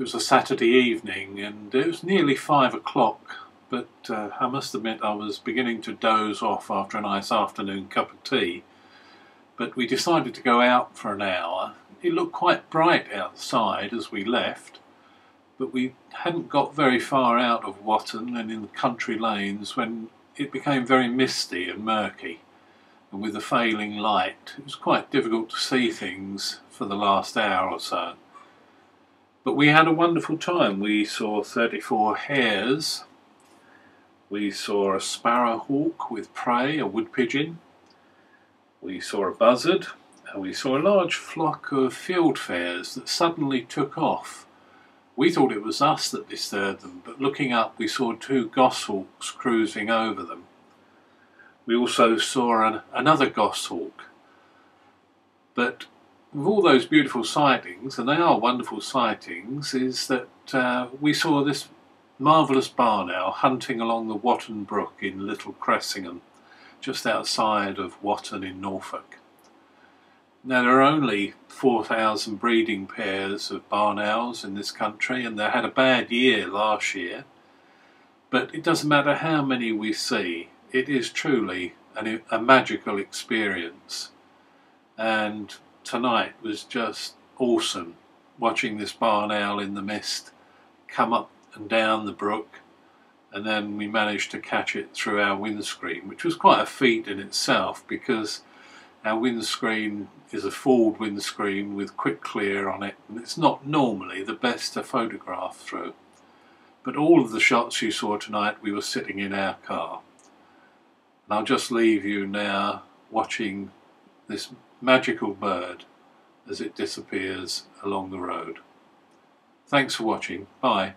It was a Saturday evening and it was nearly 5 o'clock, but I must admit I was beginning to doze off after a nice afternoon cup of tea. But we decided to go out for an hour. It looked quite bright outside as we left, but we hadn't got very far out of Watton and in the country lanes when it became very misty and murky. And with the failing light, it was quite difficult to see things for the last hour or so. But we had a wonderful time. We saw 34 hares, we saw a sparrowhawk with prey, a wood pigeon, we saw a buzzard, and we saw a large flock of fieldfares that suddenly took off. We thought it was us that disturbed them, but looking up we saw 2 goshawks cruising over them. We also saw another goshawk. But with all those beautiful sightings, and they are wonderful sightings, is that we saw this marvellous barn owl hunting along the Watton Brook in Little Cressingham, just outside of Watton in Norfolk. Now there are only 4,000 breeding pairs of barn owls in this country, and they had a bad year last year, but it doesn't matter how many we see, it is truly a magical experience. And tonight was just awesome, watching this barn owl in the mist come up and down the brook, and then we managed to catch it through our windscreen, which was quite a feat in itself because our windscreen is a Ford windscreen with quick clear on it, and it's not normally the best to photograph through. But all of the shots you saw tonight, we were sitting in our car. And I'll just leave you now watching this magical bird as it disappears along the road. Thanks for watching. Bye.